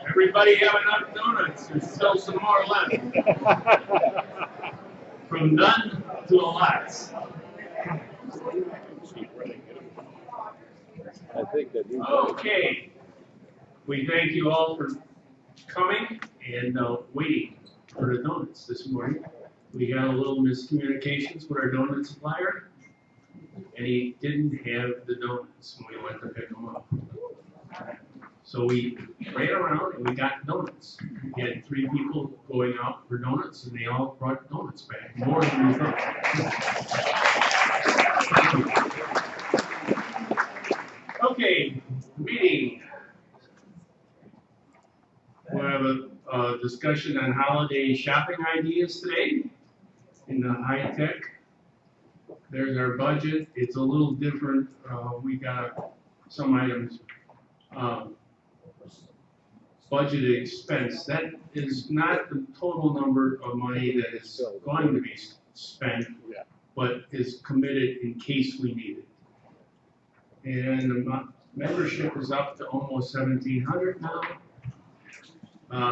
Everybody have enough donuts? There's still some more left. From none to a lot. Okay. We thank you all for coming and waiting for the donuts this morning. We got a little miscommunications with our donut supplier, and he didn't have the donuts when we went to pick them up. So we ran around and we got donuts. We had 3 people going out for donuts, and they all brought donuts back, more than we thought. Okay, meeting. We'll have a discussion on holiday shopping ideas today in the high tech. There's our budget. It's a little different. We got some items. Budgeted expense. That is not the total number of money that is going to be spent, but is committed in case we need it. And the membership is up to almost 1,700 now.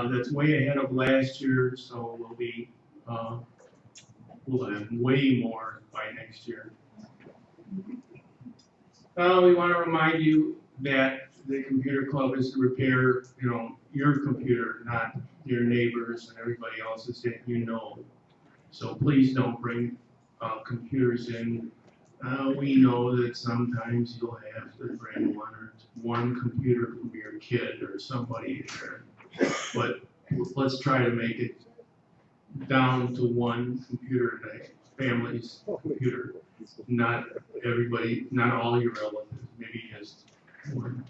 That's way ahead of last year, so we'll have way more by next year. We want to remind you that the computer club is to repair, your computer, not your neighbors and everybody else's that you know. So please don't bring computers in. We know that sometimes you'll have to bring one computer from your kid or somebody there, but let's try to make it down to one computer in a family's computer. Not everybody, not all your relatives, maybe just one.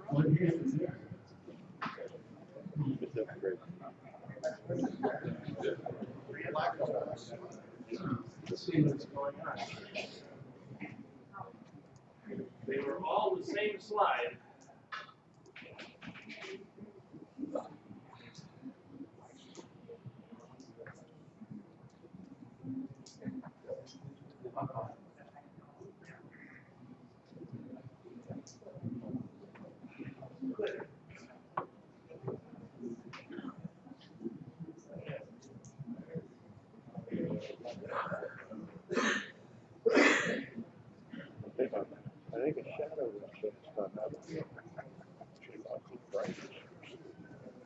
What happened there? Let's see what's going on. They were all the same slide.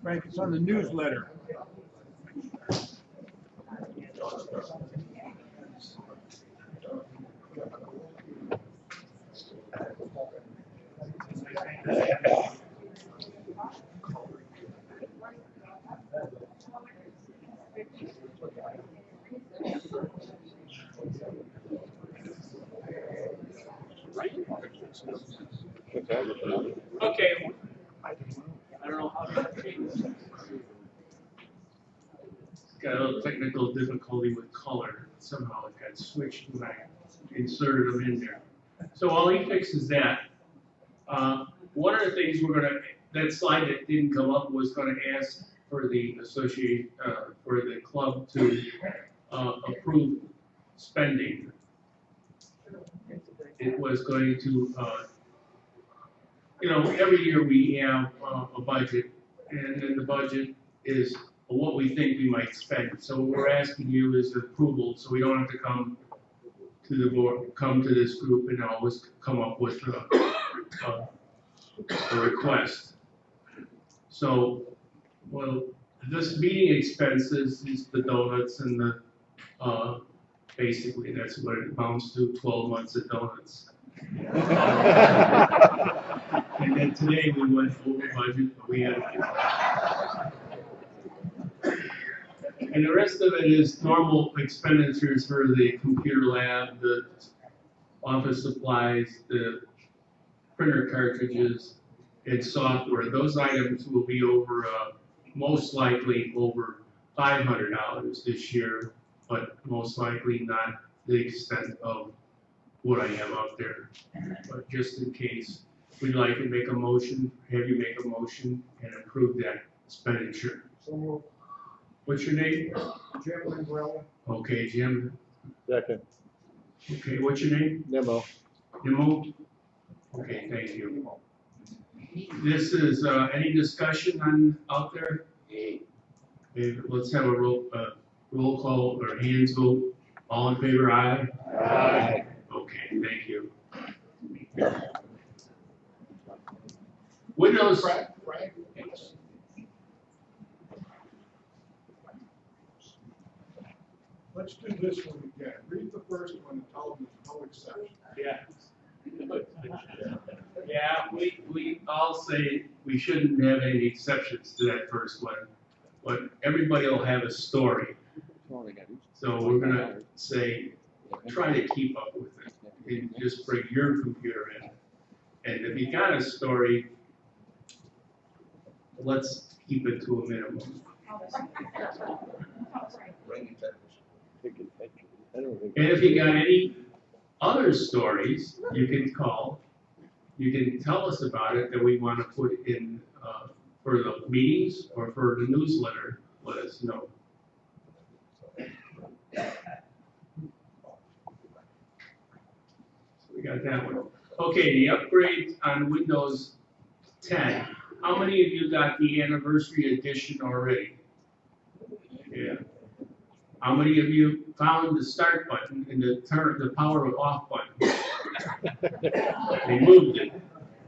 Frank, it's on the newsletter. Okay. I don't know how to change this. Got a little technical difficulty with color. Somehow it got switched when I inserted them in there. So while he fixes that, one of the things that slide that didn't come up was going to ask for the associate, for the club to approve spending. It was going to, every year we have a budget, and then the budget is what we think we might spend. So what we're asking you is approval, so we don't have to come to the board, come to this group and always come up with a request. So, well, this meeting expenses is the donuts and the, basically that's what it amounts to, 12 months of donuts. And then today we went over budget, but we had and the rest of it is normal expenditures for the computer lab, the office supplies, the printer cartridges, and software. Those items will be over, most likely over $500 this year, but most likely not the extent of what I have out there. But just in case, we'd like to make a motion, have you make a motion and approve that expenditure. So What's your name? Jim Limbrell. Okay, Jim. Second. Okay, what's your name? Nemo. Nimmo? Okay, thank you. This is, any discussion on, out there? Okay, let's have a roll call or hands vote. All in favor, aye? Aye. Okay, thank you. Windows, Let's do this one again. Read the first one and tell them there's no exception. yeah. Yeah, we all say we shouldn't have any exceptions to that first one, but everybody will have a story. So we're gonna say, try to keep up with it, and just bring your computer in. And if you got a story, let's keep it to a minimum. And if you got any other stories, you can call, you can tell us about it that we want to put in for the meetings or for the newsletter, let us know. So we got that one. Okay, the upgrade on Windows 10. How many of you got the anniversary edition already? Yeah. How many of you found the start button and the power off button? They moved it.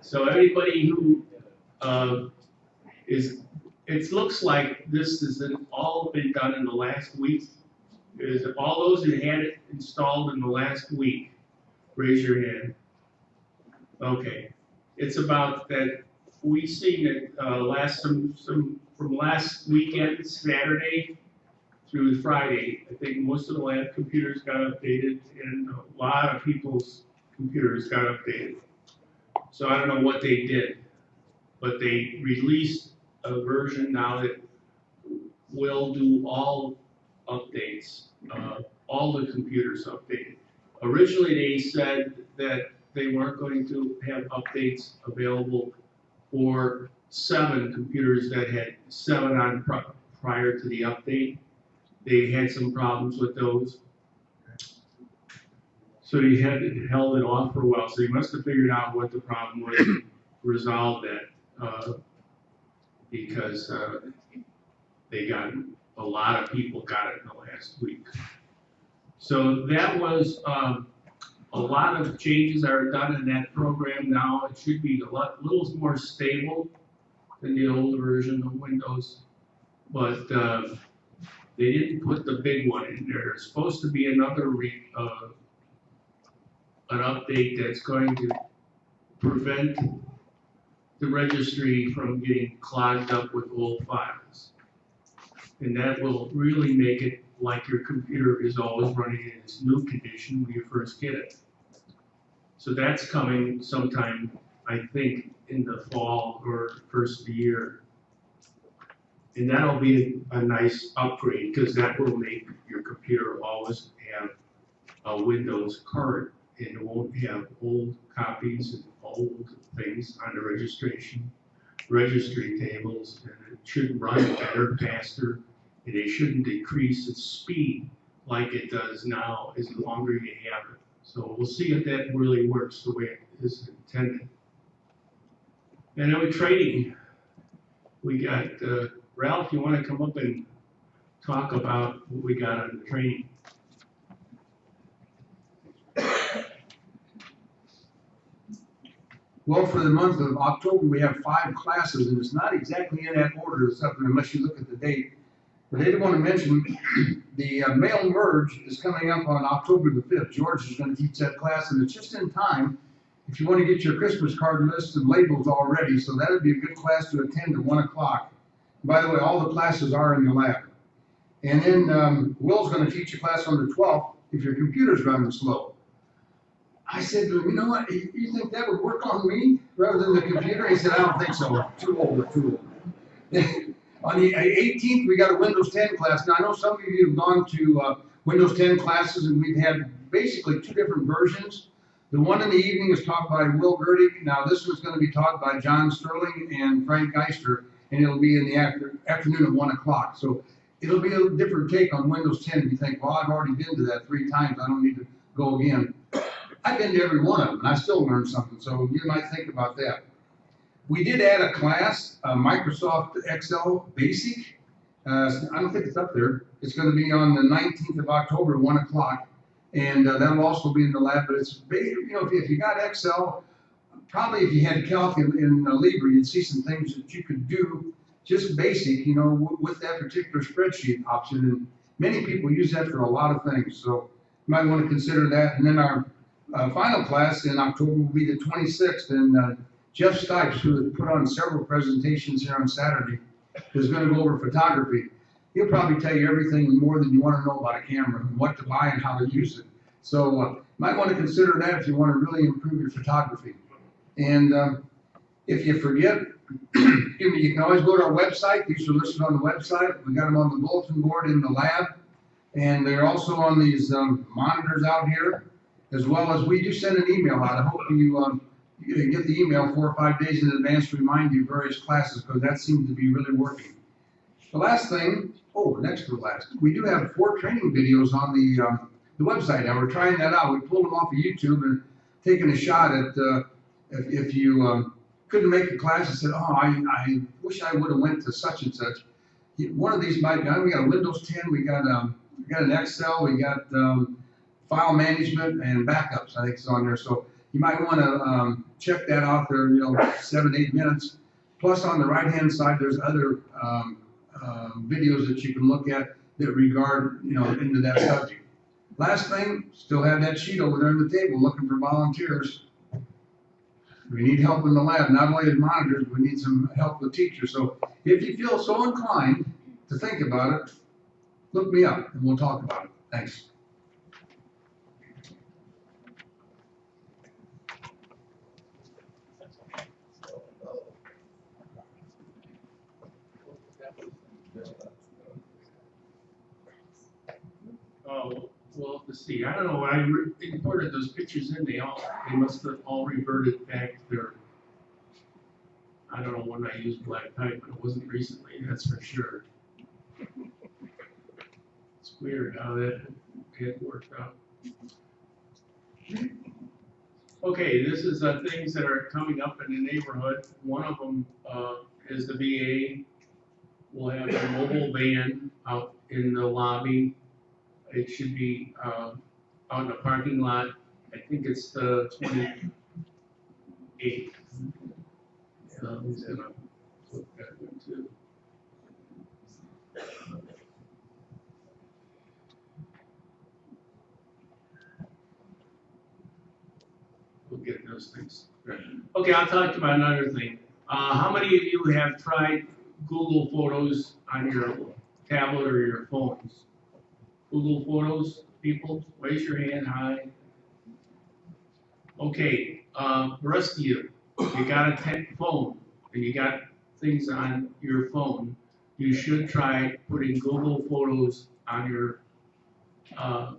So everybody who it looks like this has all been done in the last week. Is all those who had it installed in the last week, raise your hand. Okay, it's about that. We seen it from last weekend, Saturday through Friday. I think most of the lab computers got updated, and a lot of people's computers got updated. So I don't know what they did, but they released a version now that will do all updates, all the computers updated. Originally, they said that they weren't going to have updates available for 7 computers that had 7 on prior to the update. They had some problems with those. So they held it off for a while. So they must have figured out what the problem was and resolved that because they got a lot of people got it in the last week. So that was a lot of changes are done in that program now. It should be little more stable than the old version of Windows, but they didn't put the big one in there. There's supposed to be another an update that's going to prevent the registry from getting clogged up with old files. And that will really make it like your computer is always running in its new condition when you first get it. So that's coming sometime, I think, in the fall or first of the year. And that'll be a nice upgrade because that will make your computer always have a Windows current, and it won't have old copies and old things on the registry tables, and it should run better, faster, and it shouldn't decrease its speed like it does now as longer you have it. So we'll see if that really works the way it is intended. And then with training, we got Ralph, you want to come up and talk about what we got on the training? Well, for the month of October, we have 5 classes, and it's not exactly in that order, unless you look at the date. But I did want to mention the mail merge is coming up on October the 5th. George is going to teach that class, and it's just in time if you want to get your Christmas card lists and labels already. So that would be a good class to attend at 1 o'clock. By the way, all the classes are in the lab. And then Will's going to teach a class on the 12th if your computer's running slow. I said to him, you know what, you think that would work on me rather than the computer? He said, I don't think so. Too old. On the 18th, we got a Windows 10 class. Now, I know some of you have gone to Windows 10 classes, and we've had basically 2 different versions. The one in the evening is taught by Will Gerdig. Now, this one's going to be taught by John Sterling and Frank Geister, and it'll be in the afternoon at 1 o'clock. So it'll be a different take on Windows 10. If you think, well, I've already been to that 3 times, I don't need to go again. I've been to every one of them, and I still learned something, so you might think about that. We did add a class, Microsoft Excel Basic. I don't think it's up there. It's gonna be on the 19th of October, 1 o'clock. And that'll also be in the lab, but it's, you know, if you got Excel, probably if you had Calc in Libra, you'd see some things that you could do, just basic, you know, with that particular spreadsheet option. And many people use that for a lot of things, so you might want to consider that. And then our final class in October will be the 26th, and Jeff Stipes, who has put on several presentations here on Saturday, is going to go over photography. He'll probably tell you everything and more than you want to know about a camera, and what to buy and how to use it. So might want to consider that if you want to really improve your photography. And if you forget, excuse me, you can always go to our website. These are listed on the website. We got them on the bulletin board in the lab, and they're also on these monitors out here, as well as we do send an email out. I hope you get the email 4 or 5 days in advance to remind you of various classes, because that seems to be really working. The last thing, next to the last, we do have 4 training videos on the website. Now we're trying that out. We pulled them off of YouTube and taking a shot at if you couldn't make a class and said, oh, I wish I would have went to such and such. One of these might be, we got a Windows 10, we got an Excel, we got file management and backups, I think it's on there. So you might want to check that out there, 7, 8 minutes. Plus on the right-hand side, there's other videos that you can look at that regard, into that subject. Last thing, still have that sheet over there on the table looking for volunteers. We need help in the lab, not only as monitors, we need some help with teachers. So if you feel so inclined to think about it, look me up and we'll talk about it. Thanks. Oh, well, let's see, I don't know, when I imported those pictures in, they must have all reverted back to their, I don't know when I used black type, but it wasn't recently, that's for sure. It's weird how that worked out. Okay, this is things that are coming up in the neighborhood. One of them is the VA will have a mobile van out in the lobby. It should be out in the parking lot. I think it's the 28th. He's gonna look that one too. We'll get those things. Okay, I'll talk about another thing. How many of you have tried Google Photos on your tablet or your phones? Google Photos, people, raise your hand high. Okay, the rest of you, you got a phone and you got things on your phone, you should try putting Google Photos on your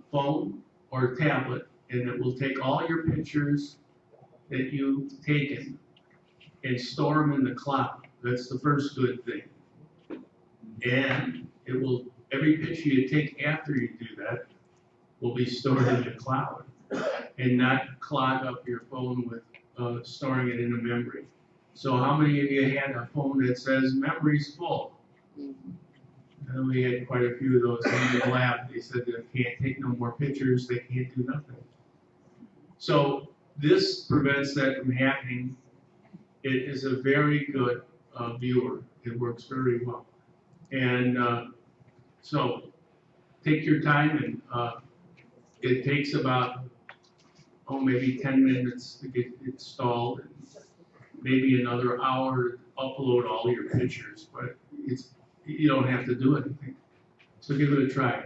phone or tablet, and it will take all your pictures that you've taken and store them in the cloud. That's the first good thing. And it will, every picture you take after you do that will be stored in the cloud and not clog up your phone with storing it in a memory. So how many of you had a phone that says memory's full? And we had quite a few of those in the lab. They said they can't take no more pictures, they can't do nothing. So this prevents that from happening. It is a very good viewer. It works very well. And so take your time, and it takes about, maybe 10 minutes to get installed, and maybe another hour to upload all your pictures, but you don't have to do anything. So give it a try.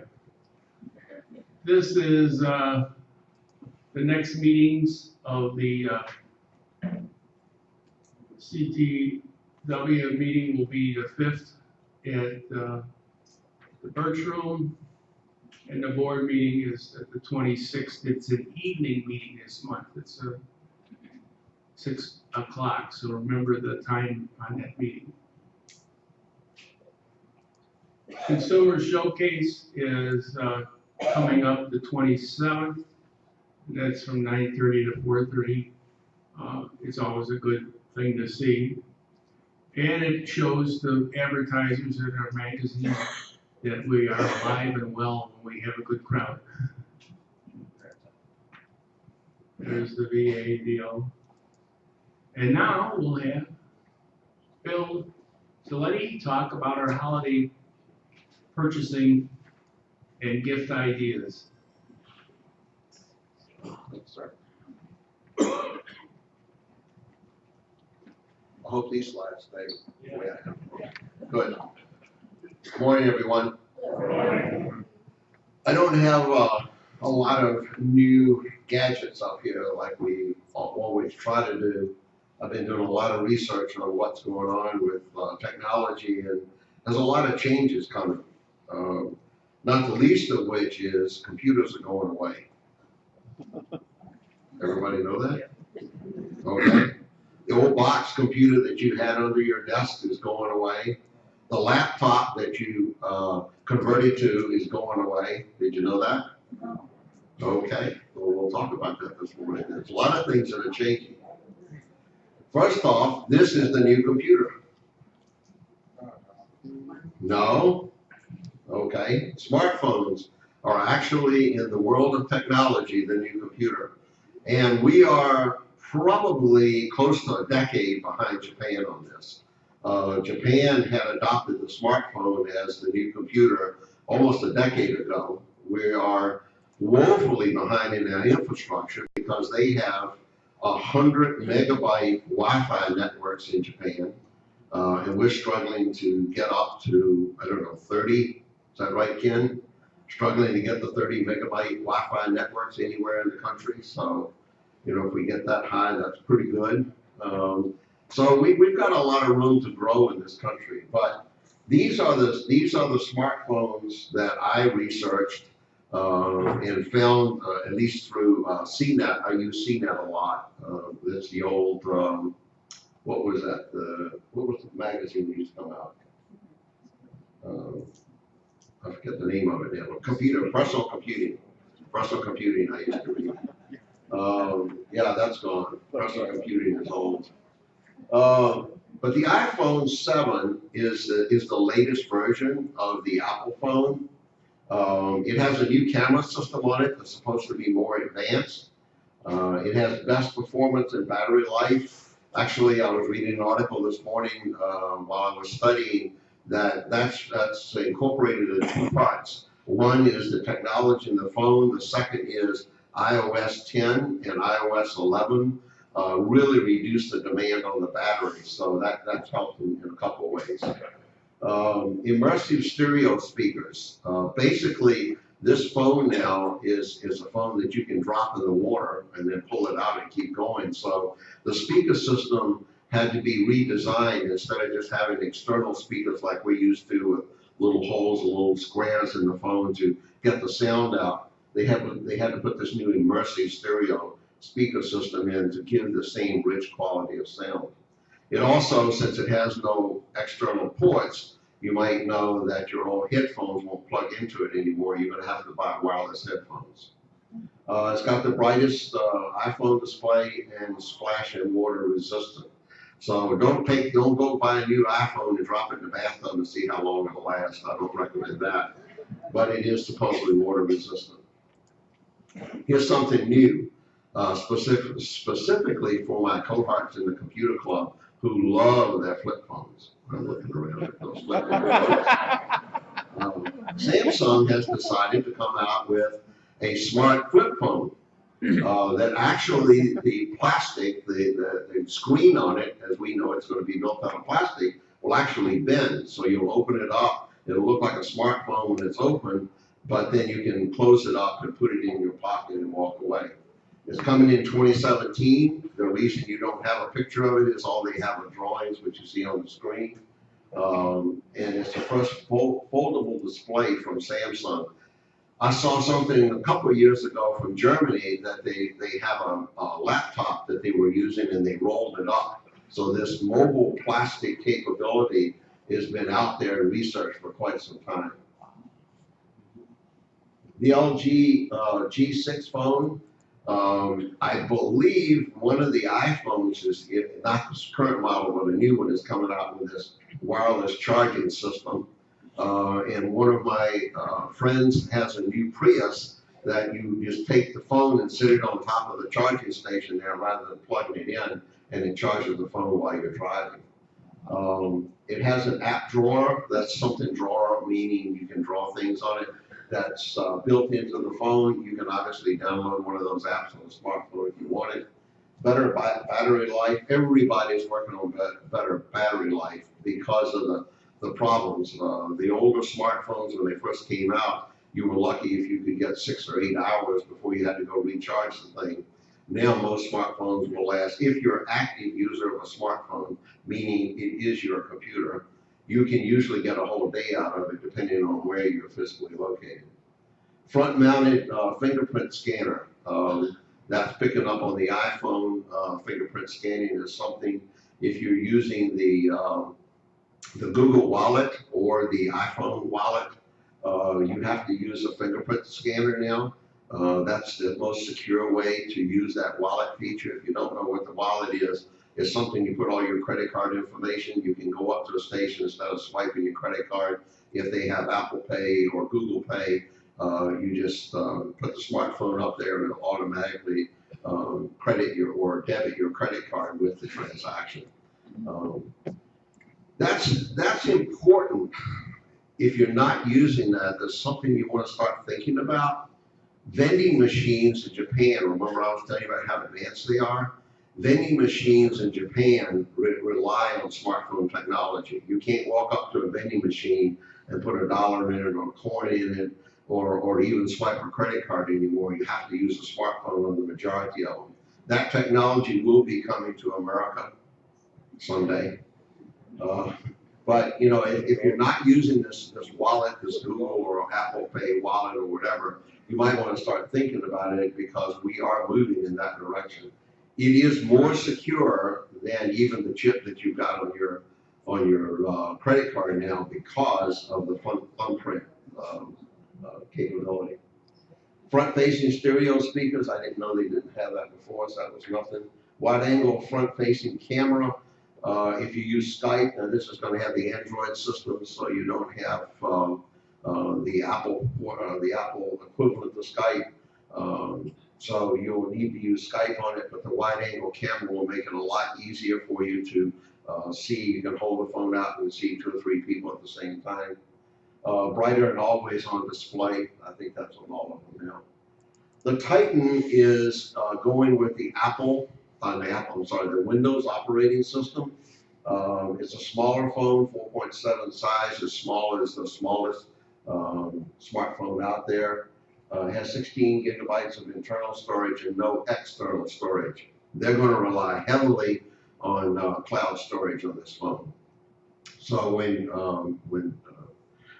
This is the next meetings of the CTW meeting will be the 5th at the Birch Room, and the board meeting is at the 26th. It's an evening meeting this month. It's 6 o'clock, so remember the time on that meeting. Consumer Showcase is coming up the 27th. That's from 9:30 to 4:30. It's always a good thing to see. And it shows the advertisers in our magazine that we are alive and well when we have a good crowd. There's the VA deal. And now we'll have Bill Giletti talk about our holiday purchasing and gift ideas. Sorry. I hope these slides stay the way I have them. Good. Good morning, everyone. I don't have a lot of new gadgets up here like we always try to do. I've been doing a lot of research on what's going on with technology, and there's a lot of changes coming. Not the least of which is computers are going away. Everybody know that? Okay. The old box computer that you had under your desk is going away. The laptop that you converted to is going away. Did you know that? No. Okay. Well, we'll talk about that this morning. There's a lot of things that are changing. First off, this is the new computer. No? Okay. Smartphones are actually, in the world of technology, the new computer. And we are probably close to a decade behind Japan on this. Japan had adopted the smartphone as the new computer almost a decade ago. We are woefully behind in our infrastructure because they have 100 megabyte Wi-Fi networks in Japan, and we're struggling to get up to, I don't know, 30. Is that right, Ken? Struggling to get the 30 megabyte Wi-Fi networks anywhere in the country. So, you know, if we get that high, that's pretty good. So we've got a lot of room to grow in this country. But these are the smartphones that I researched and found, at least through CNET. I use CNET a lot. That's the old, what was that? What was the magazine that used to come out? I forget the name of it now. Bristol Computing. Bristol Computing I used to read. Yeah, that's gone. Bristol Computing is old. But the iPhone 7 is the latest version of the Apple phone. It has a new camera system on it that's supposed to be more advanced. It has best performance and battery life. Actually, I was reading an article this morning while I was studying that's incorporated in two parts. One is the technology in the phone. The second is iOS 10 and iOS 11 really reduced the demand on the battery. So that's helped in a couple of ways. Immersive stereo speakers. Basically, this phone now is a phone that you can drop in the water and then pull it out and keep going. So the speaker system had to be redesigned instead of just having external speakers like we used to with little holes and little squares in the phone to get the sound out. They had to put this new immersive stereo speaker system in to give the same rich quality of sound. It also, since it has no external ports, you might know that your old headphones won't plug into it anymore. You're gonna have to buy wireless headphones. It's got the brightest iPhone display and splash and water resistant. So don't go buy a new iPhone and drop it in the bathtub and see how long it'll last. I don't recommend that. But it is supposedly water resistant. Here's something new, specifically for my cohorts in the computer club who love their flip phones. I'm looking around at those flip phones. Samsung has decided to come out with a smart flip phone that actually the plastic, the screen on it, as we know it's going to be built out of plastic, will actually bend. So you'll open it up, it'll look like a smartphone when it's open, but then you can close it up and put it in your pocket and walk away. It's coming in 2017. The reason you don't have a picture of it is all they have are drawings, which you see on the screen. And it's the first foldable display from Samsung. I saw something a couple of years ago from Germany that they have a laptop that they were using and they rolled it up. So this mobile plastic capability has been out there in research for quite some time. The LG G6 phone I believe one of the iPhones is, not this current model, but a new one is coming out with this wireless charging system. And one of my friends has a new Prius that you just take the phone and sit it on top of the charging station there rather than plugging it in, and it charges the phone while you're driving. It has an app drawer. That's something drawer, meaning you can draw things on it. That's built into the phone. You can obviously download one of those apps on the smartphone if you want it. Better battery life. Everybody's working on better battery life because of the problems. The older smartphones, when they first came out, you were lucky if you could get 6 or 8 hours before you had to go recharge the thing. Now most smartphones will last, if you're an active user of a smartphone, meaning it is your computer, you can usually get a whole day out of it depending on where you're physically located. Front mounted fingerprint scanner. That's picking up on the iPhone. Fingerprint scanning is something, if you're using the Google Wallet or the iPhone wallet, you have to use a fingerprint scanner now. That's the most secure way to use that wallet feature. If you don't know what the wallet is, it's something you put all your credit card information. You can go up to a station instead of swiping your credit card. If they have Apple Pay or Google Pay, you just put the smartphone up there and it'll automatically credit your or debit your credit card with the transaction. That's important. If you're not using that, there's something you want to start thinking about. Vending machines in Japan, remember I was telling you about how advanced they are? Vending machines in Japan rely on smartphone technology. You can't walk up to a vending machine and put $1 in it or a coin in it or even swipe a credit card anymore. You have to use a smartphone on the majority of them. That technology will be coming to America someday. But you know, if you're not using this wallet, this Google or Apple Pay wallet or whatever, you might want to start thinking about it because we are moving in that direction. It is more secure than even the chip that you've got on your credit card now because of the thumbprint capability. Front-facing stereo speakers, I didn't know they didn't have that before, so that was nothing. Wide-angle front-facing camera. If you use Skype, now this is going to have the Android system, so you don't have the Apple equivalent to Skype. So you'll need to use Skype on it, but the wide-angle camera will make it a lot easier for you to see. You can hold the phone out and see 2 or 3 people at the same time. Brighter and always on display. I think that's on all of them now. The Titan is going with the the Windows operating system. It's a smaller phone, 4.7 size, as small as the smallest smartphone out there. It has 16 gigabytes of internal storage and no external storage. They're going to rely heavily on cloud storage on this phone. So when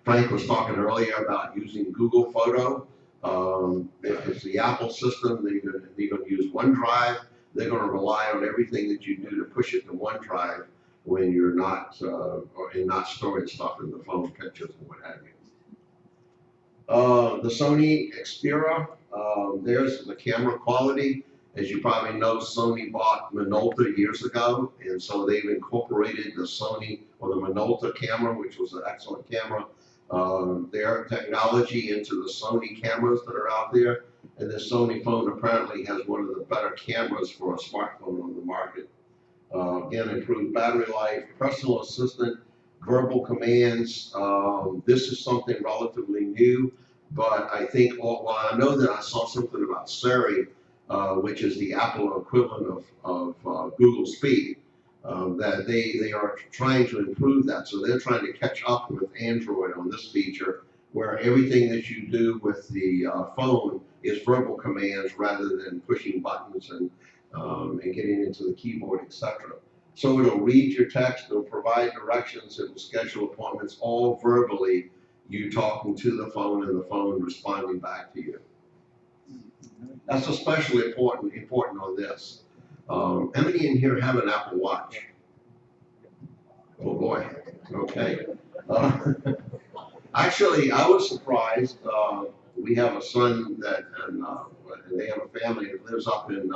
Frank was talking earlier about using Google Photo, if it's the Apple system, they're going to use OneDrive. They're going to rely on everything that you do to push it to OneDrive when you're not storing stuff in the phone, pictures and what have you. The Sony Xperia, there's the camera quality. As you probably know, Sony bought Minolta years ago, and so they've incorporated the Sony or the Minolta camera, which was an excellent camera, their technology into the Sony cameras that are out there. And this Sony phone apparently has one of the better cameras for a smartphone on the market. Again, improved battery life, personal assistant, verbal commands. This is something relatively new, but I think, while I know that I saw something about Siri, which is the Apple equivalent of Google Speak, that they are trying to improve that. So they're trying to catch up with Android on this feature, where everything that you do with the phone is verbal commands rather than pushing buttons and getting into the keyboard, etc. So it'll read your text, it'll provide directions, it will schedule appointments, all verbally, you talking to the phone and the phone responding back to you. That's especially important on this. How many in here have an Apple Watch? Oh boy, okay. Actually, I was surprised. We have a son that and they have a family that lives up in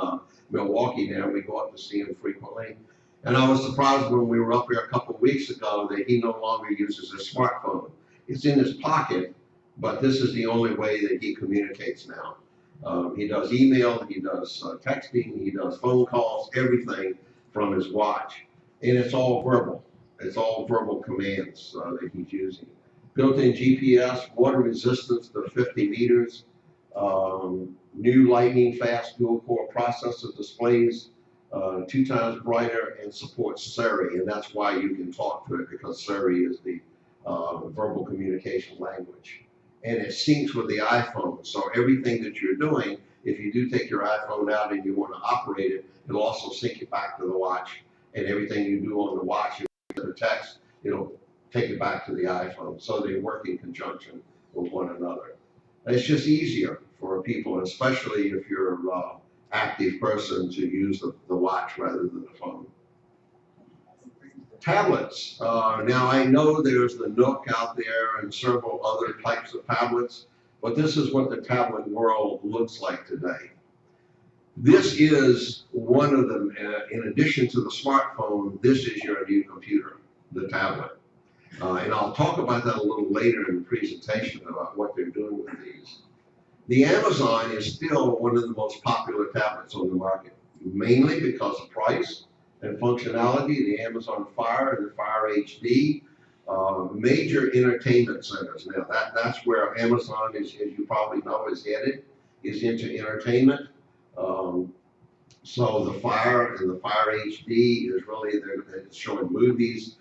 Milwaukee now. We go up to see him frequently. And I was surprised when we were up here a couple of weeks ago that he no longer uses his smartphone. It's in his pocket, but this is the only way that he communicates now. He does email, he does texting, he does phone calls, everything from his watch. And it's all verbal. It's all verbal commands that he's using. Built-in GPS, water resistance to 50 meters, new lightning fast dual core processor displays, 2 times brighter, and supports Siri, and that's why you can talk to it, because Siri is the verbal communication language. And it syncs with the iPhone, so everything that you're doing, if you do take your iPhone out and you want to operate it, it'll also sync it back to the watch, and everything you do on the watch, if you send a text, it'll take it back to the iPhone, so they work in conjunction with one another. It's just easier for people, especially if you're an active person, to use the watch rather than the phone. Tablets. Now I know there's the Nook out there and several other types of tablets, but this is what the tablet world looks like today. This is one of them, in addition to the smartphone, this is your new computer, the tablet. And I'll talk about that a little later in the presentation about what they're doing with these. The Amazon is still one of the most popular tablets on the market, mainly because of price and functionality. The Amazon Fire and the Fire HD, major entertainment centers. Now that's where Amazon is, as you probably know, is headed, is into entertainment. So the Fire and the Fire HD is really, they're showing movies,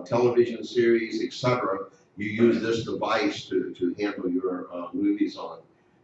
television series, etc. You use this device to handle your movies on.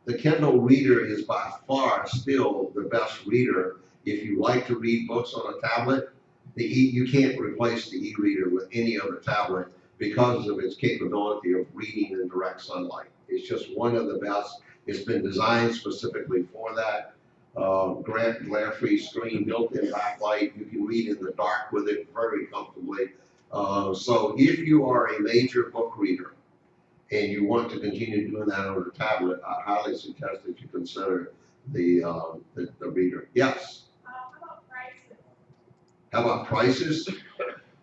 The Kindle Reader is by far still the best reader. If you like to read books on a tablet, you can't replace the e-reader with any other tablet because of its capability of reading in direct sunlight. It's just one of the best. It's been designed specifically for that. Glare-free screen, built-in backlight. You can read in the dark with it very comfortably. So if you are a major book reader and you want to continue doing that on a tablet, I highly suggest that you consider the reader. Yes? How about prices? How about prices?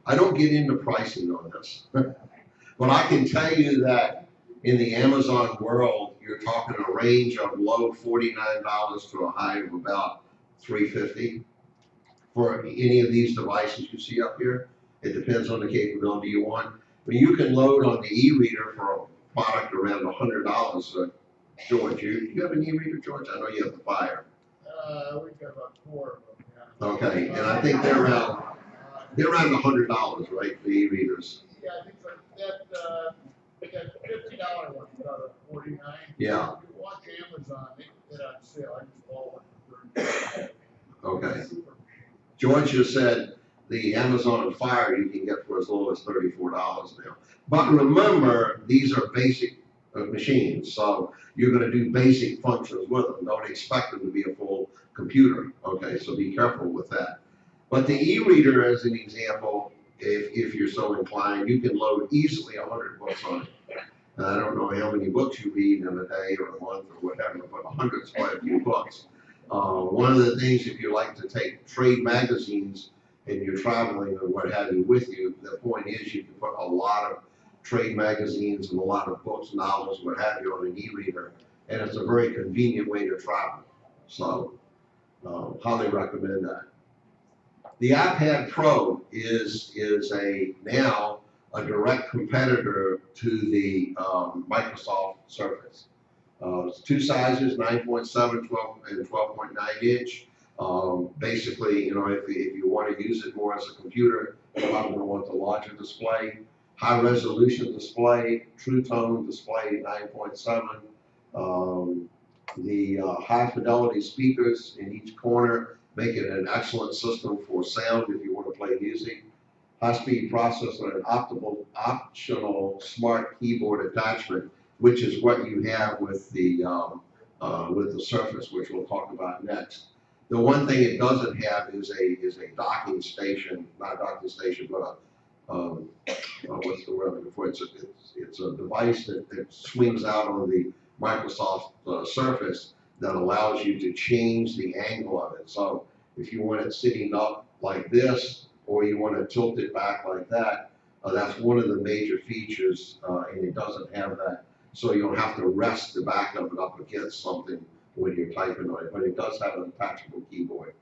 I don't get into pricing on this. But I can tell you that in the Amazon world, you're talking a range of low $49 to a high of about $350 for any of these devices you see up here. It depends on the capability you want. But you can load on the e-reader for a product around $100. George, you have an e-reader, George? I know you have the Fire. We've got about 4 of them, yeah. Okay, and I think they're around $100, right, the e-readers? Yeah, I think so. That, they got $50 ones, about $49. Yeah. If you watch Amazon, they get on sale. I just bought one for $30. Okay. Super machine. George just said the Amazon Fire you can get for as low as $34 now. But remember, these are basic machines, so you're going to do basic functions with them. Don't expect them to be a full computer, okay? So be careful with that. But the e-reader, as an example, if you're so inclined, you can load easily 100 books on it. I don't know how many books you read in a day or a month or whatever, but 100 is quite a few books. One of the things, if you like to take trade magazines and you're traveling or what have you with you, the point is you can put a lot of trade magazines and a lot of books, novels, what have you on an e-reader, and it's a very convenient way to travel. So, highly recommend that. The iPad Pro is now a direct competitor to the Microsoft Surface. It's 2 sizes, 9.7, 12, and 12.9 inch. Basically, you know, if you want to use it more as a computer, you're probably going to want the larger display. High resolution display, True Tone display, 9.7. The high fidelity speakers in each corner make it an excellent system for sound if you want to play music. High-speed processor and optional smart keyboard attachment, which is what you have with the Surface, which we'll talk about next. The one thing it doesn't have is a docking station, not a docking station, but what's the word I'm looking for? It's a device that swings out on the Microsoft Surface that allows you to change the angle of it. So if you want it sitting up like this, or you want to tilt it back like that, that's one of the major features, and it doesn't have that. So you don't have to rest the back of it up against something when you're typing on it, but it does have an attachable keyboard.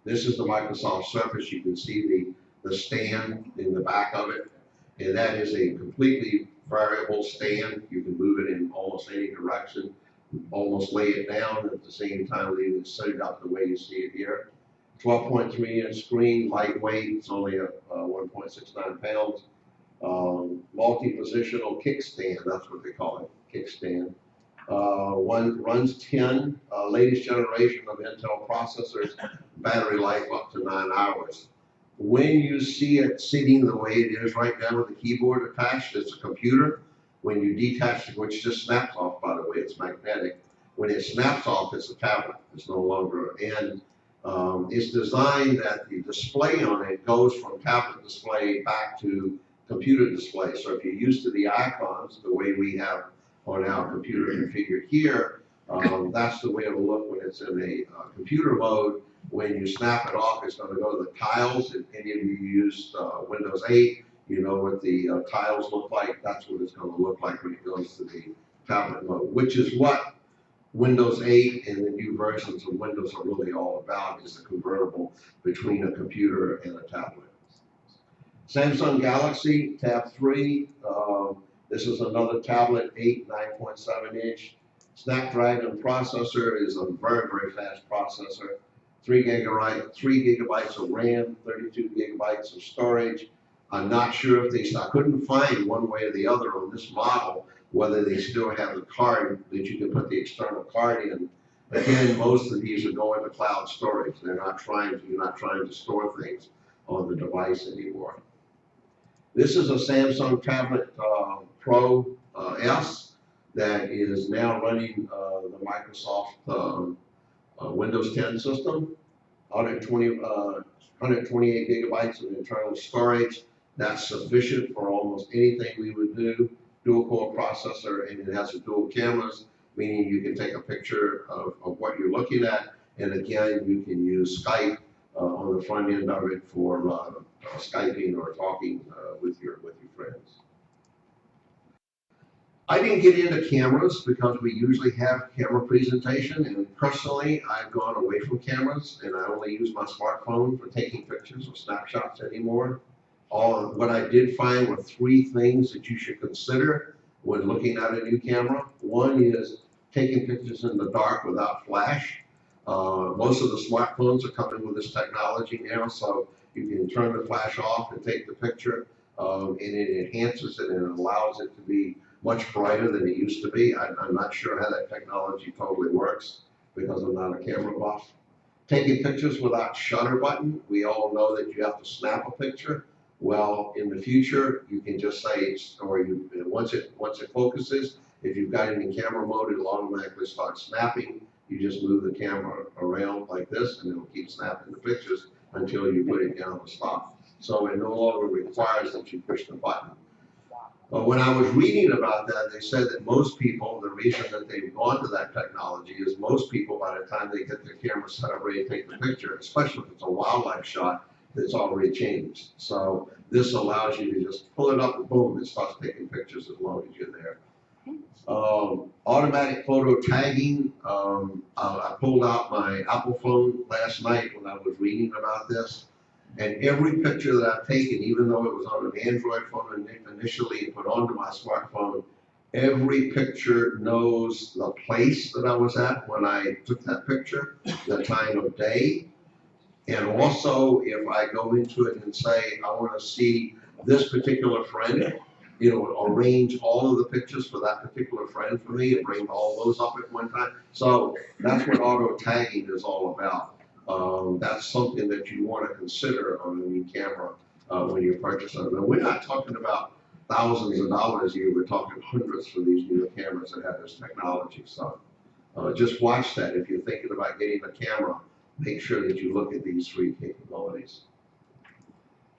This is the Microsoft Surface. You can see the stand in the back of it, and that is a completely variable stand. You can move it in almost any direction, almost lay it down at the same time, leave it set it up the way you see it here. 12.3-inch screen, lightweight, it's only 1.69 pounds. Multi-positional kickstand, that's what they call it, kickstand. One runs 10 latest generation of Intel processors, battery life up to 9 hours. When you see it sitting the way it is right now with the keyboard attached, it's a computer. When you detach it, which just snaps off, by the way, it's magnetic. When it snaps off, it's a tablet. It's no longer, and it's designed that the display on it goes from tablet display back to computer display. So if you're used to the icons, the way we have on our computer configured here, that's the way it'll look when it's in a computer mode. When you snap it off, it's going to go to the tiles. If any of you used Windows 8, you know what the tiles look like. That's what it's going to look like when it goes to the tablet mode, which is what Windows 8 and the new versions of Windows are really all about, is the convertible between a computer and a tablet. Samsung Galaxy Tab 3. This is another tablet, 9.7-inch. Snapdragon processor is a very, very fast processor. 3 gigabytes of RAM, 32 gigabytes of storage. I'm not sure if I couldn't find one way or the other on this model whether they still have the card that you can put the external card in. Again, most of these are going to cloud storage. You're not trying to store things on the device anymore. This is a Samsung Tablet Pro S that is now running the Microsoft Windows 10 system. 128 gigabytes of internal storage. That's sufficient for almost anything we would do. Dual core processor, and it has a dual cameras, meaning you can take a picture of what you're looking at, and again, you can use Skype on the front end of it for Skyping or talking with your friends. I didn't get into cameras because we usually have camera presentation, and personally, I've gone away from cameras, and I only use my smartphone for taking pictures or snapshots anymore. What I did find were 3 things that you should consider when looking at a new camera. One is taking pictures in the dark without flash. Most of the smartphones are coming with this technology now, so you can turn the flash off and take the picture, and it enhances it and it allows it to be much brighter than it used to be. I'm not sure how that technology totally works because I'm not a camera buff. Taking pictures without shutter button. We all know that you have to snap a picture. Well, in the future, you can just say, once it focuses, if you've got it in camera mode, it'll automatically start snapping. You just move the camera around like this, and it'll keep snapping the pictures until you put it down to stop. So it no longer requires that you push the button. But when I was reading about that, they said that most people, the reason that they've gone to that technology is most people, by the time they get their camera set up ready to take the picture, especially if it's a wildlife shot, it's already changed. So this allows you to just pull it up and boom, it starts taking pictures as long as you're there. Automatic photo tagging. I pulled out my Apple phone last night when I was reading about this. And every picture that I've taken, even though it was on an Android phone initially put onto my smartphone, every picture knows the place that I was at when I took that picture, the time of day. And also, if I go into it and say, I want to see this particular friend, arrange all of the pictures for that particular friend for me and bring all those up at one time. So that's what auto tagging is all about. That's something that you want to consider on a new camera when you're purchasing them. And we're not talking about thousands of dollars here. We're talking hundreds for these new cameras that have this technology. So just watch that. If you're thinking about getting a camera, make sure that you look at these 3 capabilities.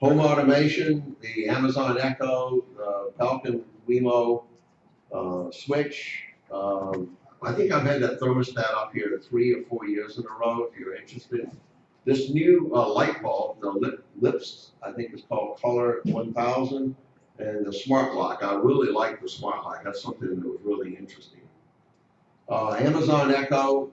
Home automation, the Amazon Echo, the Falcon Wemo switch. I think I've had that thermostat up here 3 or 4 years in a row, if you're interested. This new light bulb, the Lips, I think it's called Color 1000, and the smart lock. I really like the smart lock. That's something that was really interesting. Amazon Echo,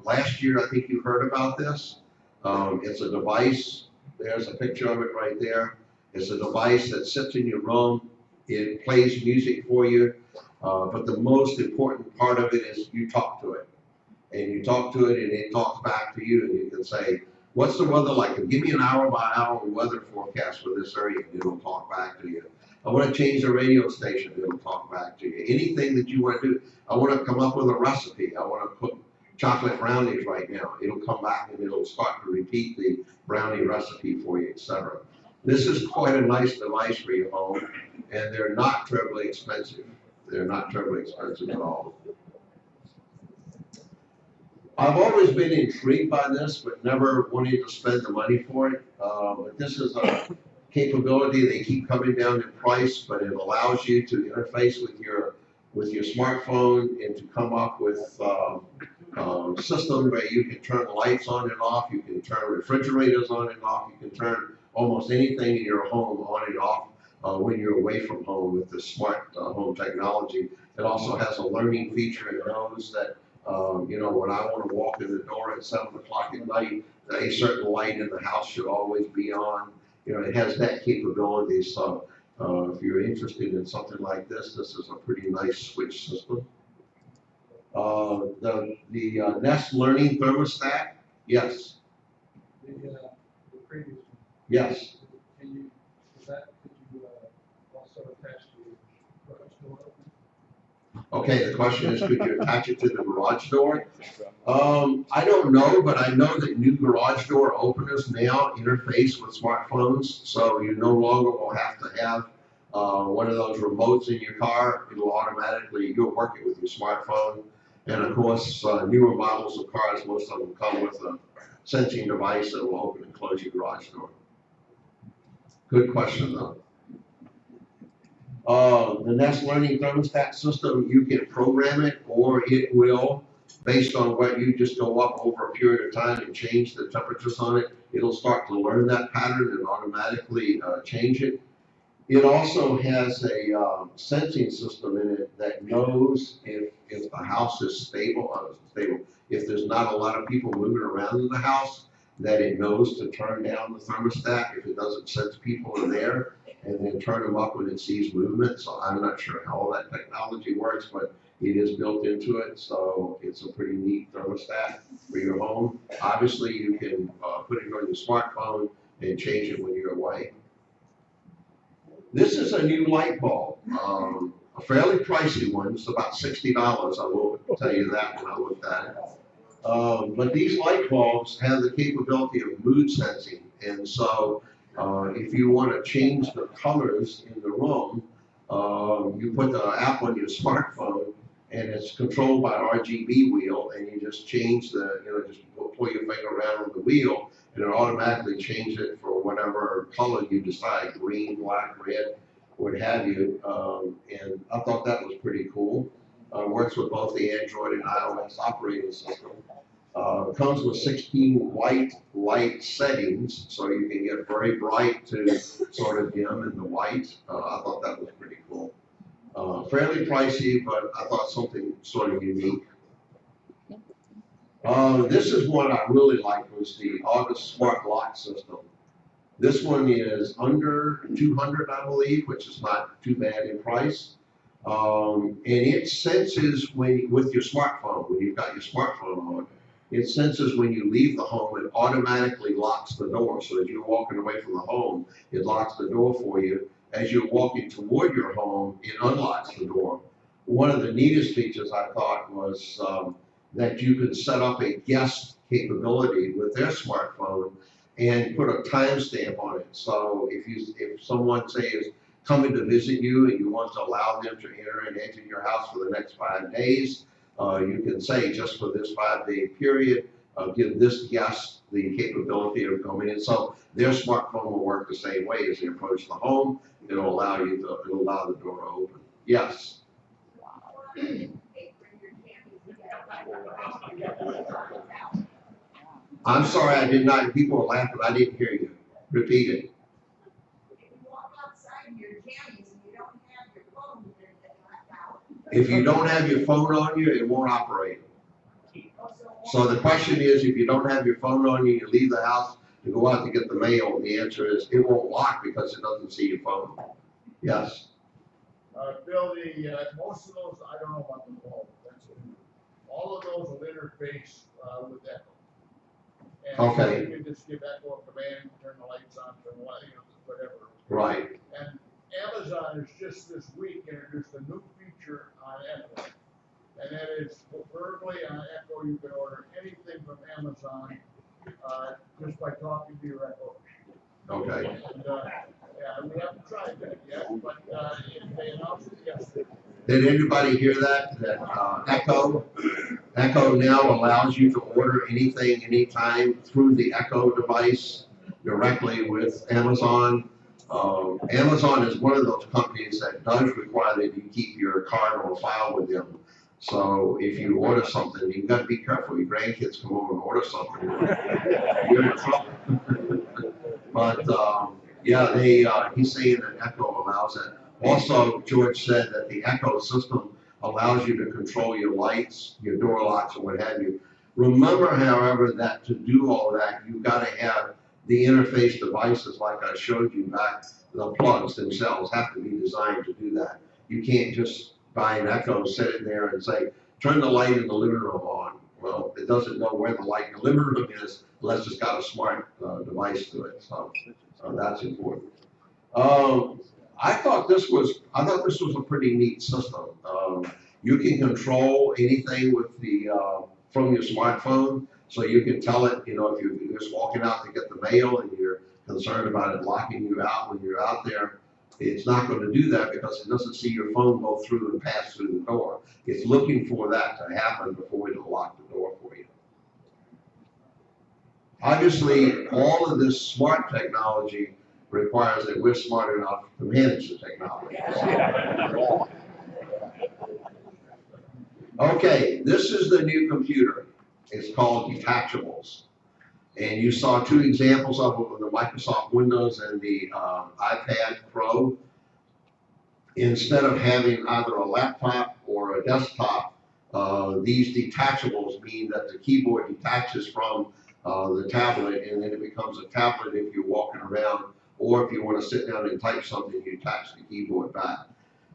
last year I think you heard about this. It's a device. There's a picture of it right there. It's a device that sits in your room. It plays music for you. But the most important part of it is you talk to it. And you talk to it and it talks back to you, and you can say, what's the weather like? And give me an hour by hour weather forecast for this area, and it'll talk back to you. I want to change the radio station, it'll talk back to you. Anything that you want to do. I want to come up with a recipe. I want to put chocolate brownies right now. It'll come back and it'll start to repeat the brownie recipe for you, etc. This is quite a nice device for your home, and they're not terribly expensive. They're not terribly expensive at all. I've always been intrigued by this, but never wanted to spend the money for it. But this is a capability. They keep coming down in price, but it allows you to interface with your smartphone and to come up with a system where you can turn lights on and off, you can turn refrigerators on and off, you can turn almost anything in your home on and off when you're away from home with the smart home technology. It also has a learning feature. It knows that when I want to walk in the door at 7 o'clock at night, a certain light in the house should always be on. It has that capability. So if you're interested in something like this, this is a pretty nice switch system. The Nest Learning Thermostat, yes. The previous one. Yes. Could you also attach the garage door opener? Okay, the question is, could you attach it to the garage door? I don't know, but I know that new garage door openers now interface with smartphones, so you no longer will have to have one of those remotes in your car. You'll work it with your smartphone. And of course, newer models of cars, most of them come with a sensing device that will open and close your garage door. Good question, though. The Nest Learning Thermostat system, you can program it, or it will, based on what you just go up over a period of time and change the temperatures on it, it'll start to learn that pattern and automatically change it. It also has a sensing system in it that knows if the house is stable, if there's not a lot of people moving around in the house, that it knows to turn down the thermostat if it doesn't sense people are there, and then turn them up when it sees movement. So I'm not sure how all that technology works, but it is built into it, so it's a pretty neat thermostat for your home. Obviously, you can put it on your smartphone and change it when you're away. This is a new light bulb, a fairly pricey one. It's about $60. I will tell you that when I looked at it. But these light bulbs have the capability of mood sensing, and so if you want to change the colors in the room, you put the app on your smartphone, and it's controlled by RGB wheel, and you just change just pull your finger around on the wheel, and it automatically changes it for whatever color you decide, green, black, red, what have you. And I thought that was pretty cool. Works with both the Android and iOS operating system. Comes with 16 white light settings, so you can get very bright to sort of dim in the white. I thought that was pretty cool. Fairly pricey, but I thought something sort of unique. This is one I really liked, was the August Smart Lock System. This one is under $200, I believe, which is not too bad in price. And it senses with your smartphone, when you've got your smartphone on, it senses when you leave the home, it automatically locks the door. So as you're walking away from the home, it locks the door for you. As you're walking toward your home, it unlocks the door. One of the neatest features I thought was that you could set up a guest capability with their smartphone and put a timestamp on it. So if someone, say, is coming to visit you and you want to allow them to enter and exit your house for the next 5 days, you can say, just for this 5-day period, give this guest the capability of coming in. So their smartphone will work the same way as they approach the home. It'll allow the door to open. Yes. I'm sorry, I did not, people were laughing, I didn't hear you. Repeat it. If you walk outside in your jammies and you don't have your phone, you're gonna get knocked out. If you don't have your phone on you, it won't operate. So the question is, if you don't have your phone on you, you leave the house to go out to get the mail, the answer is, it won't lock because it doesn't see your phone. Yes? Bill, most of those, I don't know about the phone, all of those will interface, with Echo. And so Okay. you can just give Echo a command, turn the lights on, turn the light, whatever. Right. And Amazon has just this week introduced a new feature on Echo. And that is verbally on Echo, you can order anything from Amazon, just by talking to your Echo. Okay. And, yeah, we haven't tried that yet, but, they announced it yesterday. Did anybody hear that? That Echo now allows you to order anything, anytime through the Echo device directly with Amazon. Amazon is one of those companies that does require that you keep your card on file with them. So if you order something, you've got to be careful. Your grandkids come over and order something, you're in trouble. But yeah, he's saying that Echo allows it. Also, George said that the Echo system allows you to control your lights, your door locks, or what have you. Remember, however, that to do all that, you've got to have the interface devices like I showed you back. The plugs themselves have to be designed to do that. You can't just buy an Echo, sit it there and say, turn the light in the living room on. Well, it doesn't know where the light in the living room is unless it's got a smart device to it. So that's important. I thought this was a pretty neat system. You can control anything with the from your smartphone, so you can tell it. You know, if you're just walking out to get the mail and you're concerned about it locking you out when you're out there, it's not going to do that because it doesn't see your phone go through and pass through the door. It's looking for that to happen before it'll lock the door for you. Obviously, all of this smart technology requires that we're smart enough to manage the technology. Okay, this is the new computer. It's called Detachables. And you saw two examples of it with the Microsoft Windows and the iPad Pro. Instead of having either a laptop or a desktop, these detachables mean that the keyboard detaches from the tablet and then it becomes a tablet if you're walking around, or if you want to sit down and type something, you attach the keyboard back.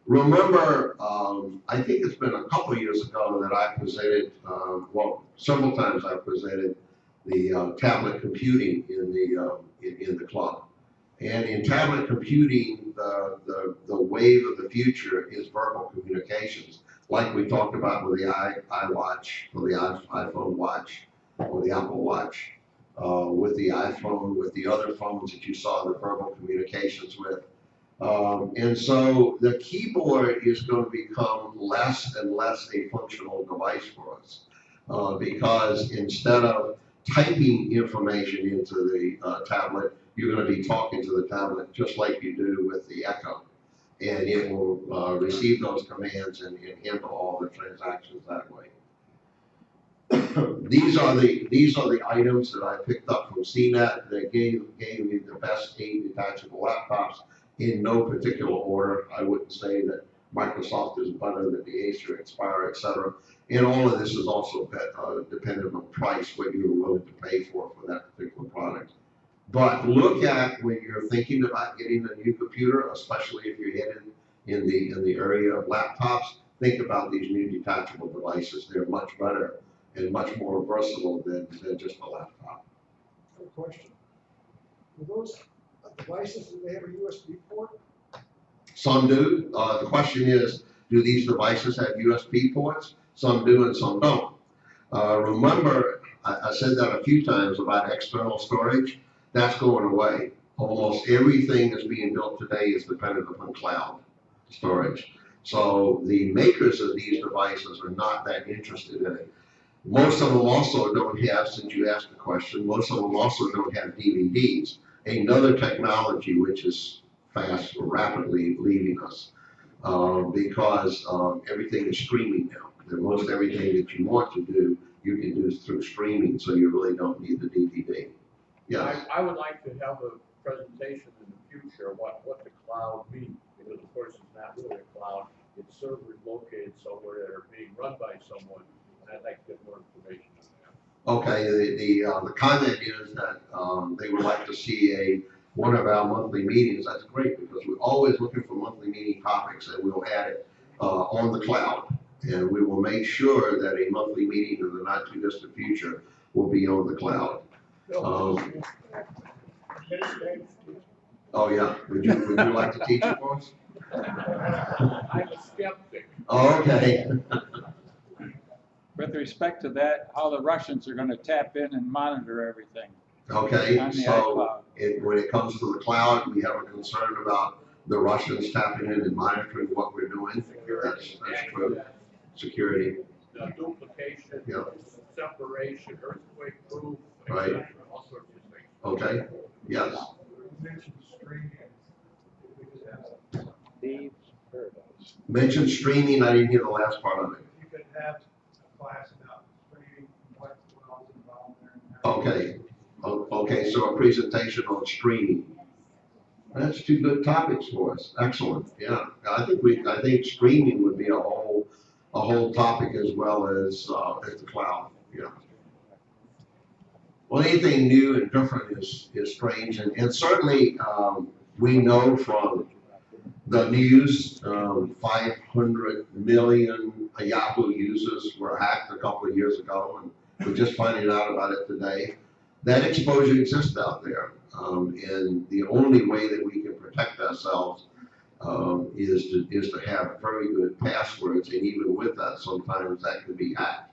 Remember, I think it's been a couple of years ago that I presented, well, several times I've presented the tablet computing in the club. And in tablet computing, the wave of the future is verbal communications, like we talked about with the iWatch, or the iPhone Watch, or the Apple Watch, with the iPhone, with the other phones that you saw the verbal communications with. And so the keyboard is going to become less and less a functional device for us, because instead of typing information into the tablet, you're going to be talking to the tablet just like you do with the Echo, and it will receive those commands and handle all the transactions that way. These are the items that I picked up from CNET that gave me the best 8 detachable laptops in no particular order. I wouldn't say that Microsoft is better than the Acer, Aspire, etc. And all of this is also dependent on price, what you're willing to pay for that particular product. But look at when you're thinking about getting a new computer, especially if you're headed in the area of laptops, think about these new detachable devices. They're much better and much more versatile than just a laptop. I have a question. Do those devices, do they have a USB port? Some do. The question is, do these devices have USB ports? Some do and some don't. Remember, I said that a few times about external storage. That's going away. Almost everything that's being built today is dependent upon cloud storage. So the makers of these devices are not that interested in it. Most of them also don't have, since you asked the question, most of them also don't have DVDs, another technology which is rapidly leaving us, because everything is streaming now. that most everything that you want to do, you can do through streaming, so you really don't need the DVD. Yes, I would like to have a presentation in the future, what the cloud means, because of course it's not really a cloud, it's servers located somewhere that are being run by someone, and I'd like to get more information on that. okay, the comment is that, they would like to see one of our monthly meetings. That's great, because we're always looking for monthly meeting topics, and we'll add it, on the cloud. And we will make sure that a monthly meeting in the not too distant future will be on the cloud. Oh, yeah, would you like to teach it for us? I'm a skeptic. Okay. With respect to that, how the Russians are gonna tap in and monitor everything Okay, on the so iCloud. when it comes to the cloud, we have a concern about the Russians tapping in and monitoring what we're doing. That's true. Security, Duplication, Yeah. separation, earthquake proof, Right. etc., all sorts of things. okay, yes. You mentioned streaming. Steve's Paradise. Mentioned streaming, I didn't hear the last part of it. You could have a class about streaming, what else involved there. Okay, okay, so a presentation on streaming. That's two good topics for us, excellent, yeah. I think streaming would be a whole topic as well as the cloud, yeah. Well, anything new and different is strange, and certainly, we know from the news, 500 million Yahoo users were hacked a couple of years ago, and we're just finding out about it today. That exposure exists out there, and the only way that we can protect ourselves is to have very good passwords, and even with that, sometimes that can be hacked.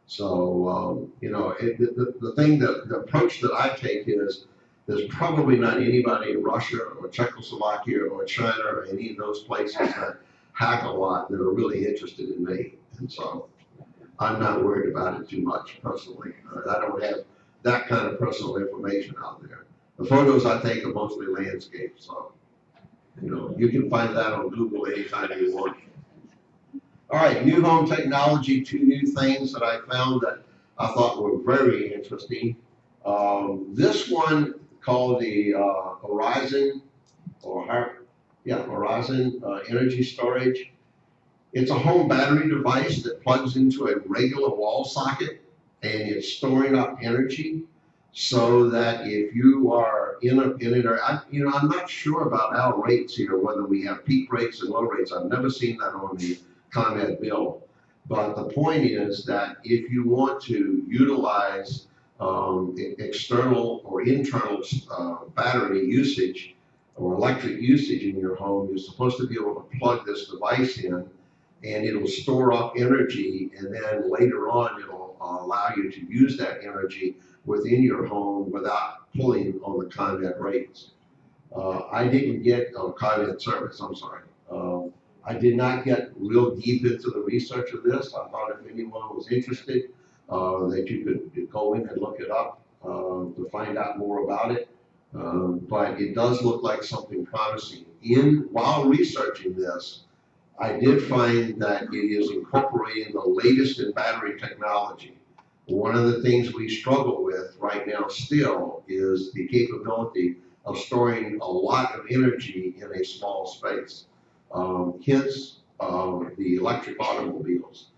So, the thing the approach that I take is there's probably not anybody in Russia or Czechoslovakia or China or any of those places that hack a lot that are really interested in me. And so I'm not worried about it too much personally. I don't have that kind of personal information out there. The photos I take are mostly landscapes, so, you can find that on Google anytime you want. All right, new home technology, two new things that I found that I thought were very interesting. This one called the Horizon Energy Storage. It's a home battery device that plugs into a regular wall socket, and it's storing up energy so that if you are in an area, I'm not sure about our rates here, whether we have peak rates and low rates. I've never seen that on the ComEd bill. But the point is that if you want to utilize external or internal battery usage or electric usage in your home, you're supposed to be able to plug this device in, and it'll store up energy, and then later on it'll allow you to use that energy within your home without pulling on the ComEd rates. I didn't get ComEd service, I'm sorry. I did not get real deep into the research of this. I thought if anyone was interested, that you could go in and look it up to find out more about it. But it does look like something promising. While researching this, I did find that it is incorporating the latest in battery technology. One of the things we struggle with right now still is the capability of storing a lot of energy in a small space. Hence, the electric automobiles.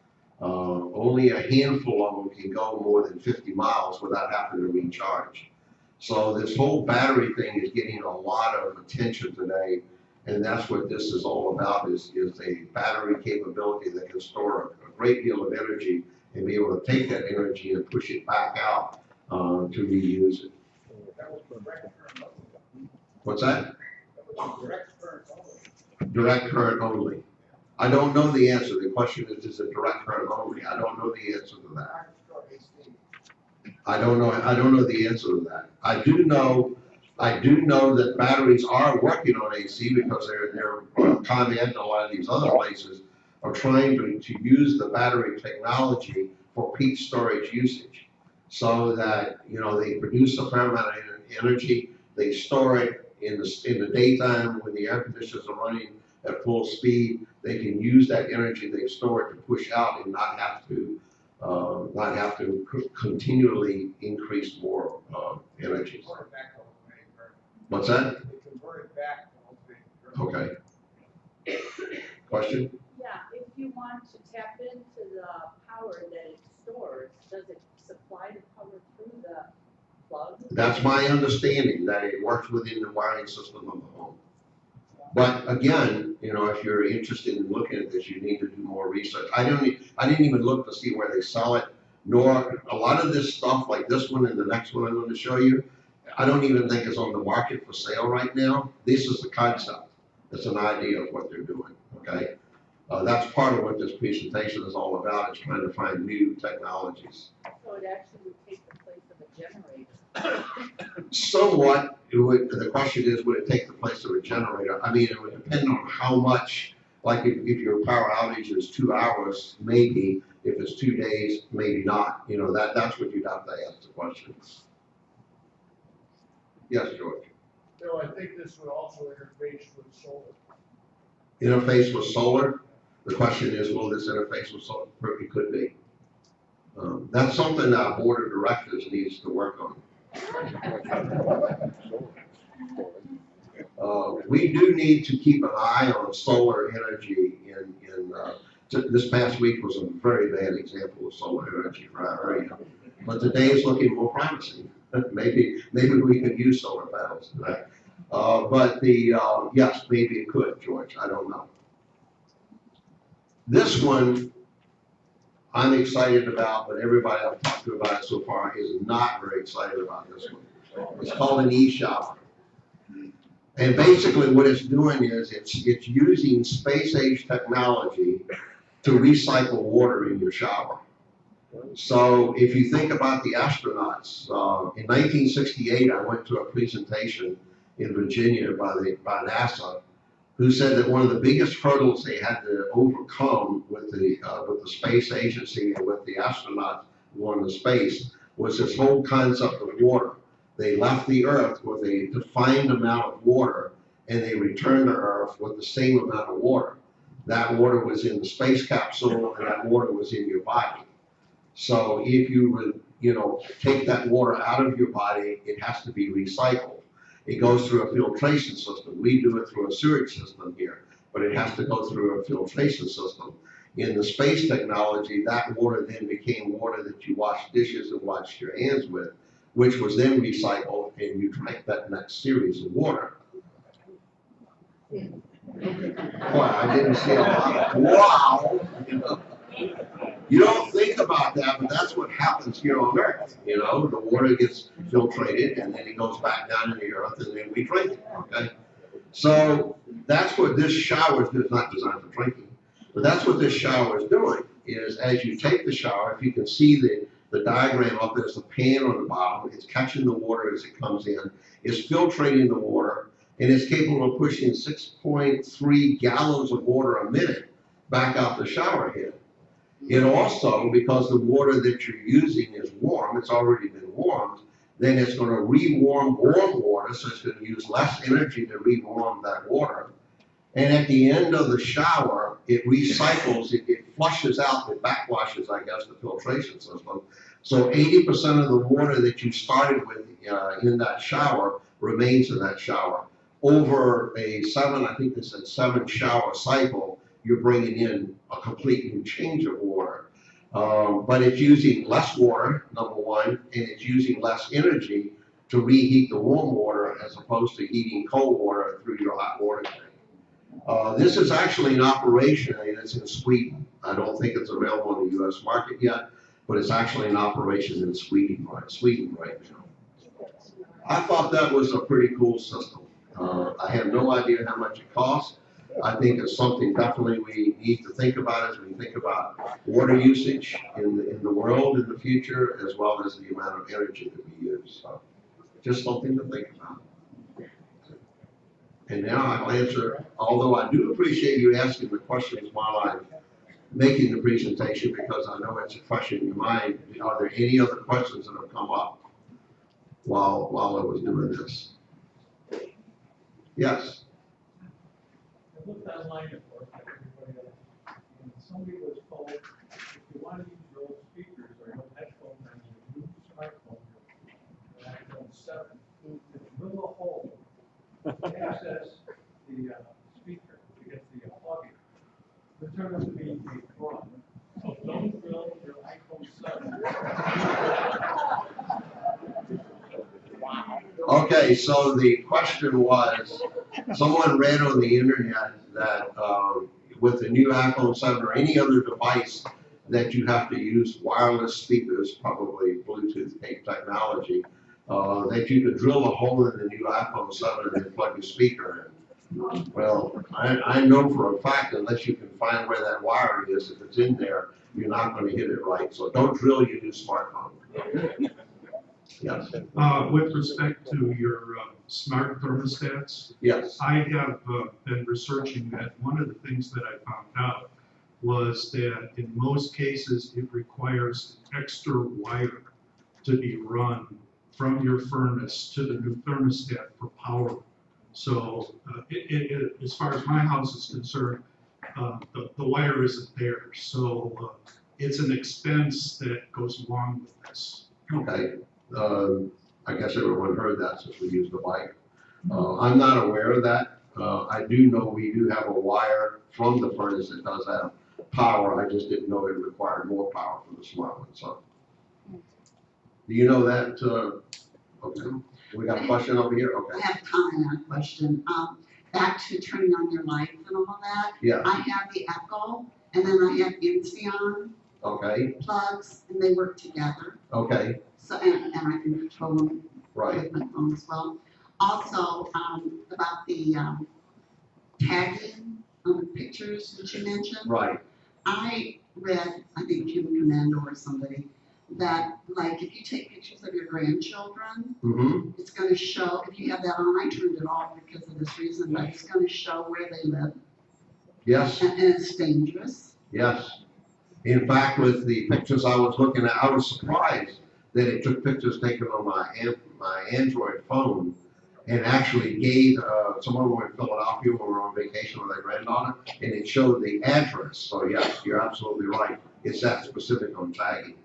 Only a handful of them can go more than 50 miles without having to recharge. So this whole battery thing is getting a lot of attention today, and that's what this is all about, is a battery capability that can store a great deal of energy and be able to take that energy and push it back out to reuse it. What's that? Direct current only. I don't know the answer. The question is it direct current only? I don't know the answer to that. I don't know the answer to that. I do know that batteries are working on AC because they're ComEd and a lot of these other places are trying to use the battery technology for peak storage usage, so that they produce a fair amount of energy, they store it in the daytime when the air conditioners are running at full speed, they can use that energy they've stored to push out and not have to continually increase more energy. What's that? They convert it back to Okay. Question? Yeah, if you want to tap into the power that it stores, does it supply the power through the plug? That's my understanding, that it works within the wiring system of the home. But again, you know, if you're interested in looking at this, you need to do more research. I didn't even look to see where they sell it, nor a lot of this stuff like this one and the next one I'm going to show you, I don't even think is on the market for sale right now. This is the concept. It's an idea of what they're doing, okay? That's part of what this presentation is all about, is trying to find new technologies. So it actually would take the place of a generator. Somewhat, the question is, would it take the place of a generator? I mean, it would depend on how much, like if your power outage is 2 hours, maybe. If it's 2 days, maybe not. You know, that's what you'd have to ask the question. Yes, George? Bill, I think this would also interface with solar. Interface with solar? The question is, will this interface with solar? It could be. That's something our board of directors needs to work on. We do need to keep an eye on solar energy this past week was a very bad example of solar energy for our area. But today is looking more promising. Maybe we could use solar panels today. Yes, maybe it could, George, I don't know. This one, I'm excited about, but everybody I've talked to about it so far is not very excited about this one. It's called an e-shower. And basically what it's doing is it's using space-age technology to recycle water in your shower. So if you think about the astronauts, in 1968 I went to a presentation in Virginia by NASA, who said that one of the biggest hurdles they had to overcome with the space agency and with the astronauts going to space was this whole concept of water. They left the Earth with a defined amount of water, and they returned to Earth with the same amount of water. That water was in the space capsule, and that water was in your body. So if you would, you know, take that water out of your body, it has to be recycled. It goes through a filtration system. We do it through a sewage system here, but it has to go through a filtration system. In the space technology, that water then became water that you washed dishes and washed your hands with, which was then recycled, and you drank that next series of water. Boy, I didn't see a lot of wow. You don't think about that, but that's what happens here on Earth. You know, the water gets filtrated, and then it goes back down into the Earth, and then we drink it, okay? So that's what this shower is. It's not designed for drinking, but that's what this shower is doing, is as you take the shower, if you can see the diagram up, there's a pan on the bottom. It's catching the water as it comes in. It's filtrating the water, and it's capable of pushing 6.3 gallons of water a minute back out the shower head. It also, because the water that you're using is warm, it's already been warmed, then it's going to re-warm warm water, so it's going to use less energy to re-warm that water. And at the end of the shower, it recycles, it flushes out, it backwashes, I guess, the filtration system. So 80% of the water that you started with in that shower remains in that shower. Over a I think this is a 7 shower cycle, you're bringing in a complete new change of water. But it's using less water, number one, and it's using less energy to reheat the warm water as opposed to heating cold water through your hot water tank. This is actually in operation, and it's in Sweden. I don't think it's available in the US market yet, but it's actually in operation in Sweden right now. I thought that was a pretty cool system. I have no idea how much it costs. I think it's something definitely we need to think about as we think about water usage in the world in the future, as well as the amount of energy that we use. So just something to think about. And now I'll answer, although I do appreciate you asking the questions while I'm making the presentation, because I know it's a question in your mind. Are there any other questions that have come up while I was doing this? Yes. looked online at work, like everybody else, and somebody was told, if you want to use your old speakers or your headphones on your new smartphone, your iPhone 7, to drill a hole to access the speaker, to get the audio. It turned out to be a fraud. So don't drill your iPhone 7. Okay, so the question was, someone read on the internet that, with the new iPhone 7 or any other device, that you have to use wireless speakers, probably Bluetooth technology, that you could drill a hole in the new iPhone 7 and then plug your speaker in. Well, I know for a fact, unless you can find where that wire is, if it's in there, you're not gonna hit it right. So don't drill your new smartphone. Yes, With respect to your smart thermostats, yes, I have been researching that. One of the things that I found out was that in most cases, it requires extra wire to be run from your furnace to the new thermostat for power. So as far as my house is concerned, the wire isn't there. So it's an expense that goes along with this. okay. I guess everyone heard that since we used the mic. I'm not aware of that. I do know we do have a wire from the furnace that does have power. I just didn't know it required more power for the smart one, so. Do you know that, okay, we got a question over here, I okay, have a comment on a question. Back to turning on your lights and all that. yeah, I have the Echo, and then I have Insteon okay, plugs, and they work together. okay, So, and I can control them right, with my phone as well. Also, about the tagging on the pictures that you mentioned. right, I read, I think Kim Commando or somebody, that like if you take pictures of your grandchildren, mm-hmm, it's going to show, if you have that on, I turned it off because of this reason, but it's going to show where they live. yes, And it's dangerous. yes. In fact, with the pictures I was looking at, I was surprised that it took pictures taken on my Android phone and actually gave, someone went in Philadelphia when we were on vacation with their granddaughter, and it showed the address. So yes, you're absolutely right. It's that specific on tagging.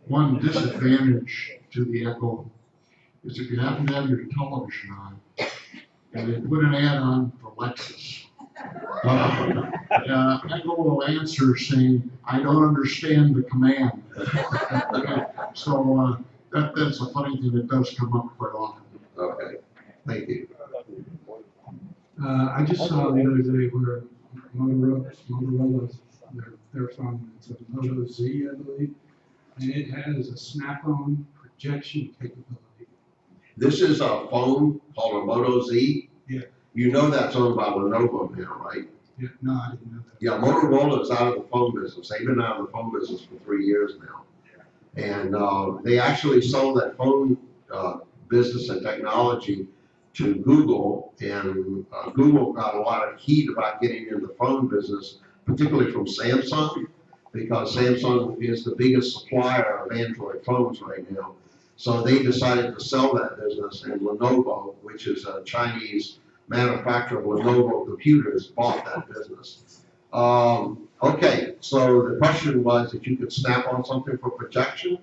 One disadvantage to the Echo is if you happen to have your television on, and they put an ad on for Lexus. Echo will answer saying, I don't understand the command. So, that's a funny thing that does come up quite often. Okay, thank you. I just saw the other day where Motorola's, their phone, it's a Moto Z, I believe, and it has a snap-on projection capability. This is a phone called a Moto Z. Yeah. You know that's owned by Lenovo now, right? Yeah, no, I didn't know that. Yeah, Motorola is out of the phone business. They've been out of the phone business for 3 years now. And they actually sold that phone business and technology to Google, and Google got a lot of heat about getting in the phone business, particularly from Samsung, because Samsung is the biggest supplier of Android phones right now. So they decided to sell that business, and Lenovo, which is a Chinese manufacturer of Lenovo computers, bought that business. Okay, so the question was if you could snap on something for projection.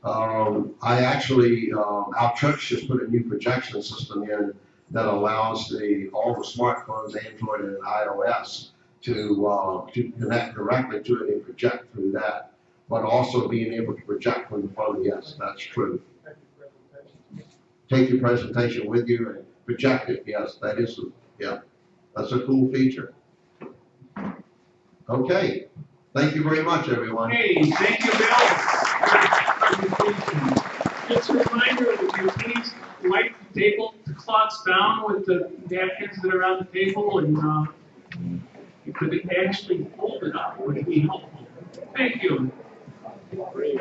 I actually, our church just put a new projection system in that allows all the smartphones, Android and iOS, to connect directly to it and project through that. But also being able to project from the phone, yes, that's true. Take your presentation with you and project it, yes, that is, yeah, that's a cool feature. Okay, thank you very much, everyone. Hey, thank you, Bill. Just a reminder that you please wipe the tablecloths down with the napkins that are on the table, and you could actually fold it up, which would be helpful. Thank you. Great.